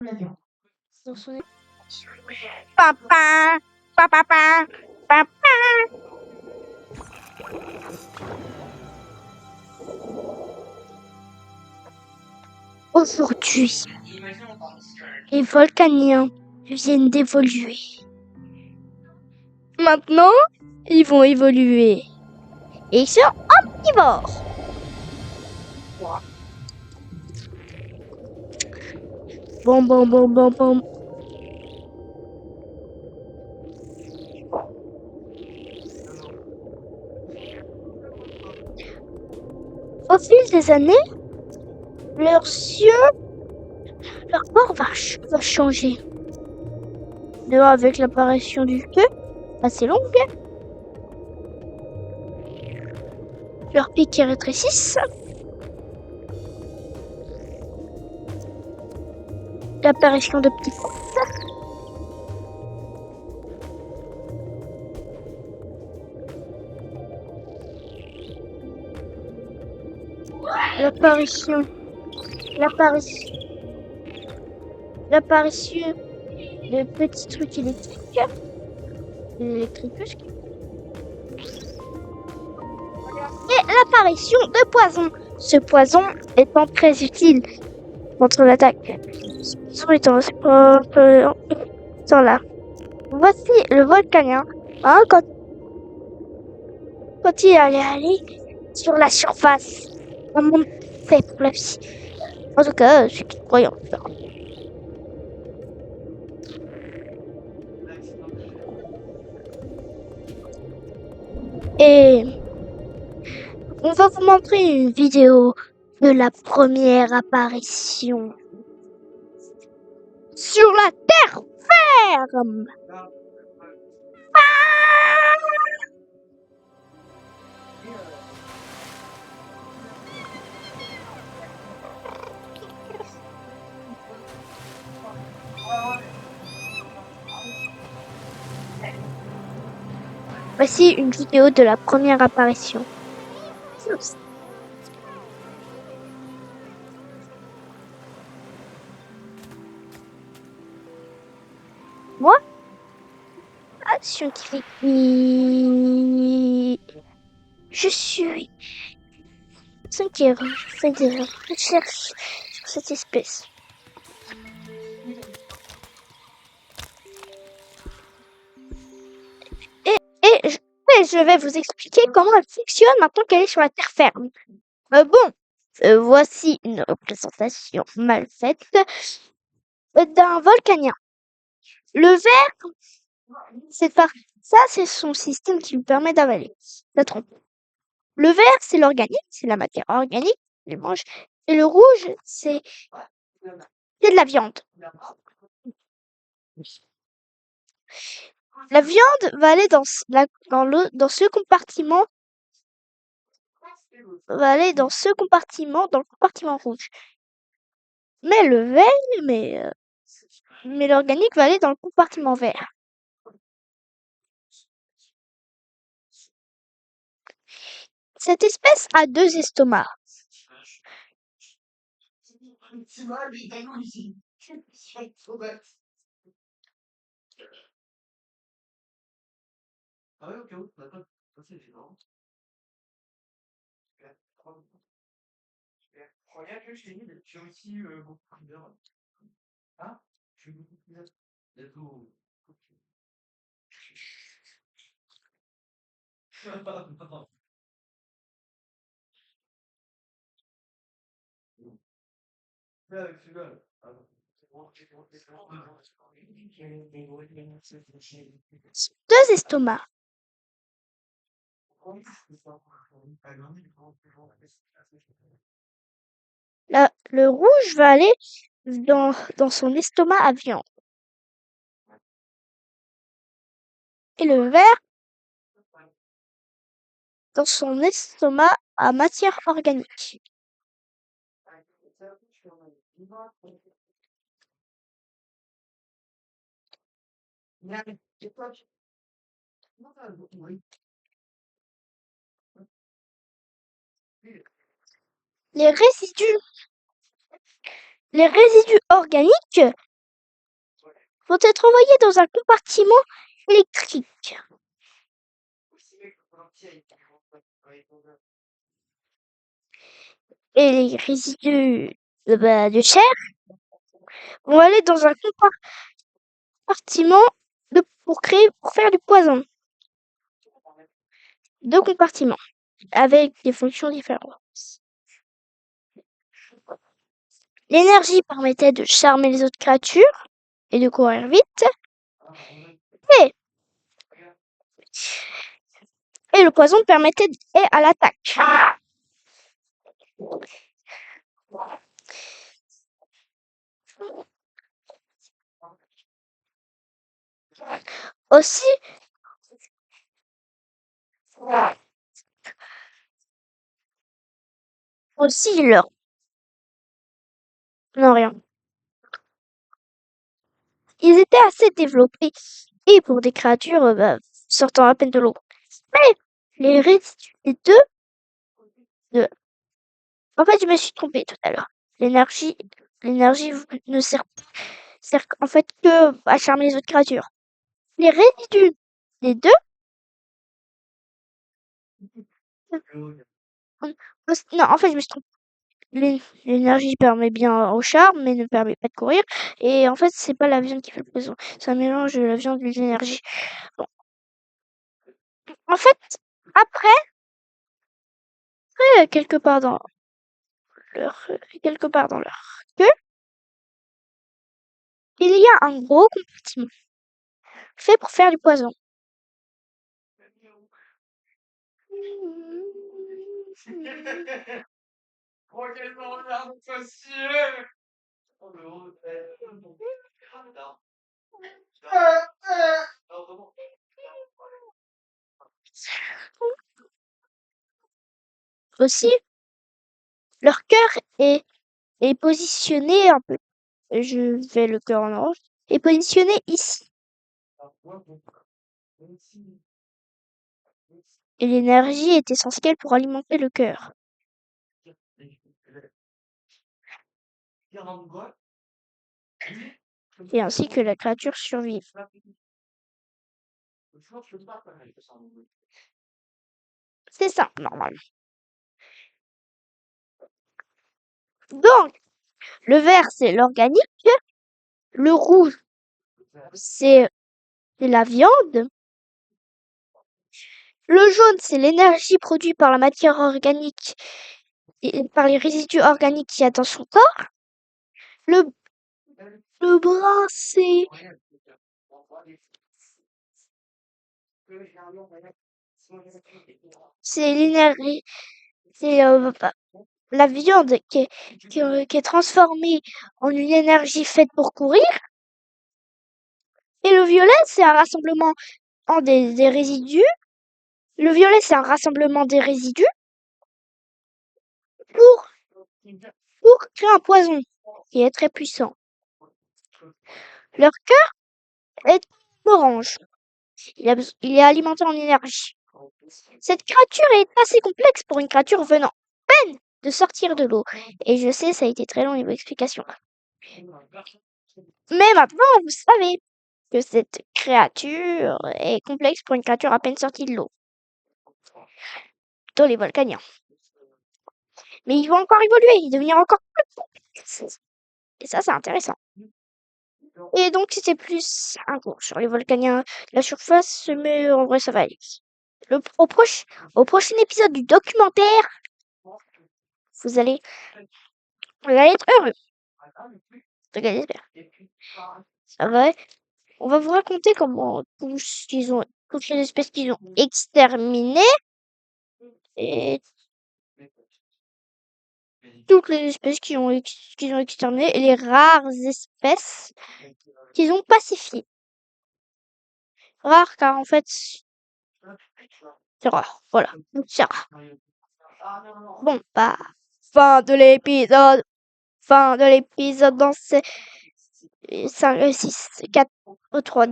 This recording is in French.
Dans son... Papa, papa, papa, papa. Aujourd'hui, les volcaniens viennent d'évoluer. Maintenant, ils vont évoluer. Et ils sont omnivores. Bon, bon, bon, bon, bon. Au fil des années, leurs yeux, leur corps va changer. Avec l'apparition du queue, assez longue, leurs pieds qui rétrécissent, l'apparition de petits potes, l'apparition de petits trucs électriques, et l'apparition de poison. Ce poison étant très utile contre l'attaque. Ce poison étant là. Voici le volcanien, hein, quand il allait aller sur la surface. Un monde fait pour la vie. En tout cas, ceux qui croient en ça. Et on va vous montrer une vidéo de la première apparition sur la terre ferme. Voici une vidéo de la première apparition. Moi, scientifique, je suis cinquième, fais des recherches sur cette espèce. Et je vais vous expliquer comment elle fonctionne maintenant qu'elle est sur la terre ferme. Voici une représentation mal faite d'un volcanien. Le verre, c'est son système qui lui permet d'avaler la trompe. Le vert, c'est l'organique, c'est la matière organique, il mange. Et le rouge, c'est de la viande. La viande va aller dans ce compartiment, dans le compartiment rouge. Mais le vert, mais l'organique va aller dans le compartiment vert. Cette espèce a 2 estomacs. Deux estomacs. Le rouge va aller dans son estomac à viande. Et le vert dans son estomac à matière organique. Les résidus organiques vont être envoyés dans un compartiment électrique. Et les résidus de chair vont aller dans un compartiment pour faire du poison. 2 compartiments avec des fonctions différentes. L'énergie permettait de charmer les autres créatures et de courir vite. Et le poison permettait d'aider à l'attaque. Aussi, leur... Non, rien. Ils étaient assez développés et pour des créatures sortant à peine de l'eau. Mais les résidus des deux... En fait, je me suis trompée tout à l'heure. L'énergie ne sert en fait que à charmer les autres créatures. Les résidus des deux... Non, en fait, je me suis trompée. L'énergie permet bien au charme, mais ne permet pas de courir. Et en fait, c'est pas la viande qui fait le poison. C'est un mélange de la viande et de l'énergie. Bon. En fait, après, quelque part dans leur queue, il y a un gros compartiment fait pour faire du poison. Aussi, leur cœur est positionné un peu. Je vais le cœur en orange. Est positionné ici. Et l'énergie est essentielle pour alimenter le cœur. Et ainsi que la créature survive. C'est simple, normalement. Donc, le vert, c'est l'organique. Le rouge, c'est la viande. Le jaune, c'est l'énergie produite par la matière organique et par les résidus organiques qu'il y a dans son corps. Le brun, c'est l'énergie, c'est la viande qui est transformée en une énergie faite pour courir. Et le violet, c'est un rassemblement des résidus. Le violet, c'est un rassemblement des résidus pour, pour créer un poison qui est très puissant. Leur cœur est orange. Il est alimenté en énergie. Cette créature est assez complexe pour une créature venant à peine de sortir de l'eau. Et je sais, ça a été très long niveau explication. Mais maintenant, vous savez que cette créature est complexe pour une créature à peine sortie de l'eau. Plutôt les volcaniens. Mais ils vont encore évoluer, devenir encore plus complexes. Et ça, c'est intéressant. Et donc, c'était plus un cours sur les volcaniens, la surface, mais en vrai, ça va aller. Au prochain épisode du documentaire, vous allez être heureux. J'espère. Ça va. On va vous raconter comment toutes les espèces qu'ils ont exterminées et toutes les espèces qu'ils ont exterminées et les rares espèces qu'ils ont pacifiées. Rares car en fait, c'est rare. Voilà. C'est rare. Bon, bah, fin de l'épisode. Fin de l'épisode dans ces 5, 6, 4, 3.